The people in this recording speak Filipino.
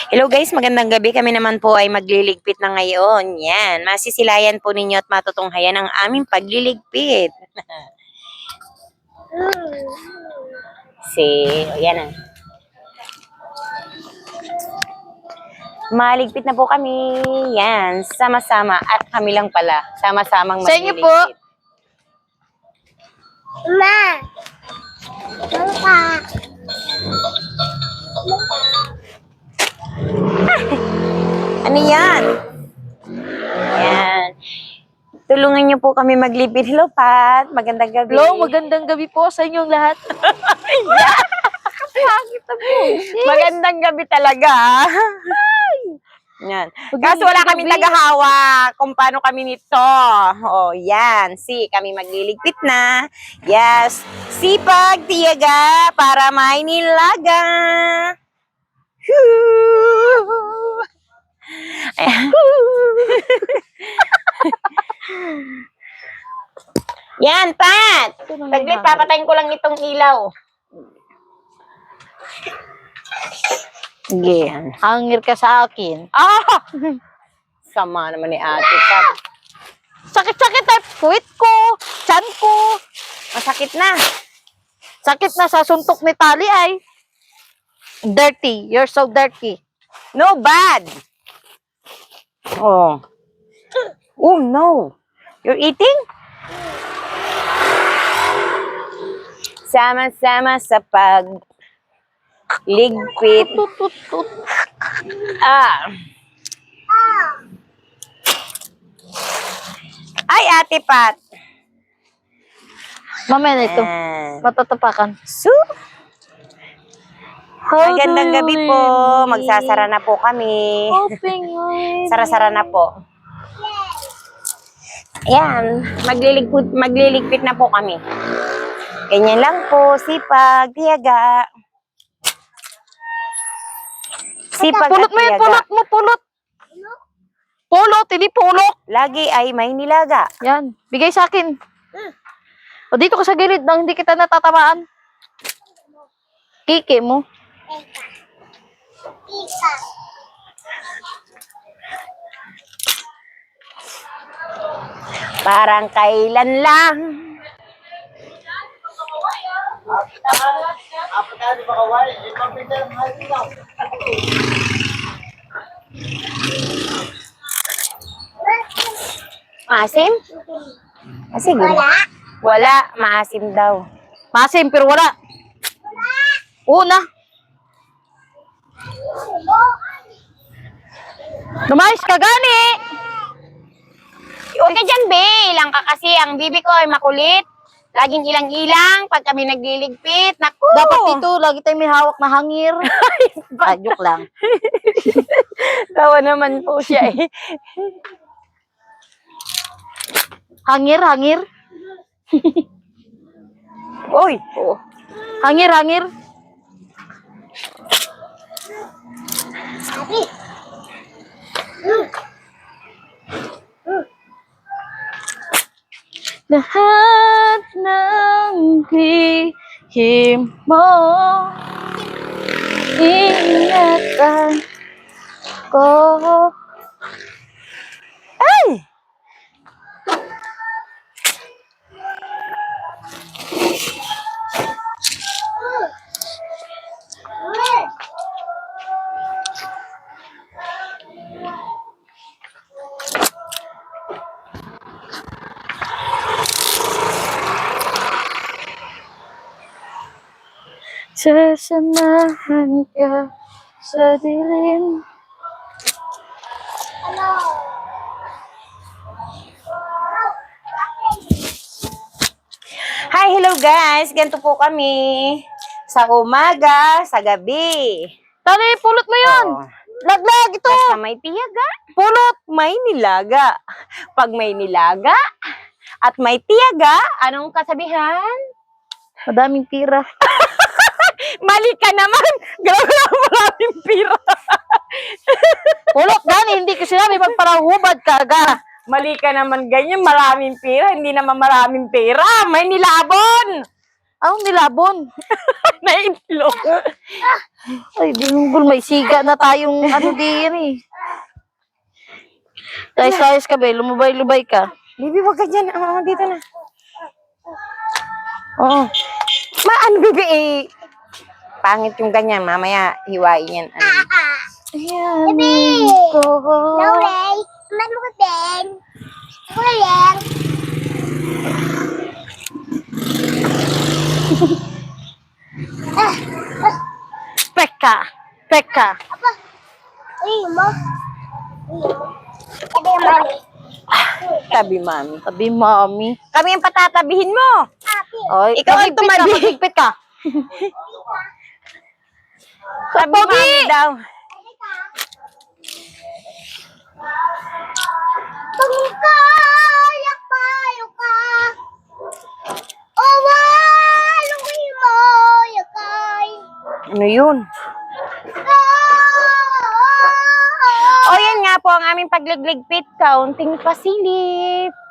Hello guys, magandang gabi. Kami naman po ay magliligpit na ngayon. Yan, masisilayan po ninyo at matutunghayan ang aming pagliligpit. Yan na. Maligpit na po kami. Yan, sama-sama. At kami lang pala. Sama-samang Sa inyo magliligpit. po. Ma! Mama! Ano yan? Yan. Tulungan niyo po kami maglipid. Hello, Pat. Magandang gabi. Hello, magandang gabi po sa inyong lahat. Pangit na po. Magandang gabi talaga. Yan. Kaso wala kaming tagahawak kung paano kami nito. Oh, yan. Kami magliligpit na. Yes. Sipag, tiyaga, para may nilaga. Ayan. Yan, Pat. Saglit, papatayin ko lang itong ilaw. Yan. Hangir ka sa akin. Ah! Sama naman ni ate, Pat. Sakit-sakit ay puwit ko, tiyan ko. Masakit na. Sakit na sa suntok ni tali ay. Dirty. You're so dirty. No bad. Oh. Oh, no. You're eating? Sama-sama sa ligpit. Tut. Ah. Ay, Ate Pat. Mamaya na ito. Ayan. Matatapakan. Magandang gabi po. Magsasara na po kami. Sara-sara na po. Ayan. Magliligpit na po kami. Ganyan lang po. Sipag, tiyaga. Sipag Pulot at mo yun, tiyaga. pulot mo, pulot. Pulot, hindi pulot. Lagi ay may nilaga. Yan, bigay sa akin. O dito ka sa gilid nang hindi kita natatamaan. Kiki mo. Isa. Parang kailan lang. Maasim? Sige. Wala? Wala. Maasim daw. Masim, pero wala. Una. Lumayas ka gani. Huwag ka dyan, be. Ilang ka kasi. Ang bibi ko ay makulit. Laging ilang-ilang pag kami nagliligpit. Naku! Dapat dito, lagi tayong may hawak na hangir. Joke lang. Tawa naman po siya eh. Hangir. Uy! Hangir. Sabi. Lahat ng lihim mo, ingatan ko. Ay! Sasamahan ka sa dilim. Hi, hello guys. Ganito po kami. Sa umaga, sa gabi. Tali, pulot mo yun. Oh. Laglag ito. Basta may tiyaga, Pulot. may nilaga. Pag may nilaga at may tiyaga, anong kasabihan? Madaming tira. Mali ka naman. Grabe na maraming pira. Pulot gani, hindi ko sinabi magparahubad ka aga. Mali ka naman ganyan. Maraming pira. Hindi naman maraming pera. May nilabon. Nilabon. Naitlog. Ay, binunggol, may siga na tayong ano diyan eh. Guys, ka ba? Lumubay-lubay ka. Bibi, wag ka dyan. Dito na. Oo. Ano, Bibi, eh. Pangit yung ganyan. Mamaya, hiwain yan. Ayan. No way. Man mo ka din. Kulang. Peka. Uy mo. Sabi mami. Tabi, mami. Sabi, mami. Kami ang patatabihin mo. Papi. Ay, Ikaw ang tumabi. Magligpit ka. Tabi, Tabi! mami daw. Pagkaya kayo ka. Owa. Luwi mo. Yakay. Ano yun? O, yan nga po ang aming pagligligpit. Kaunting pasilip.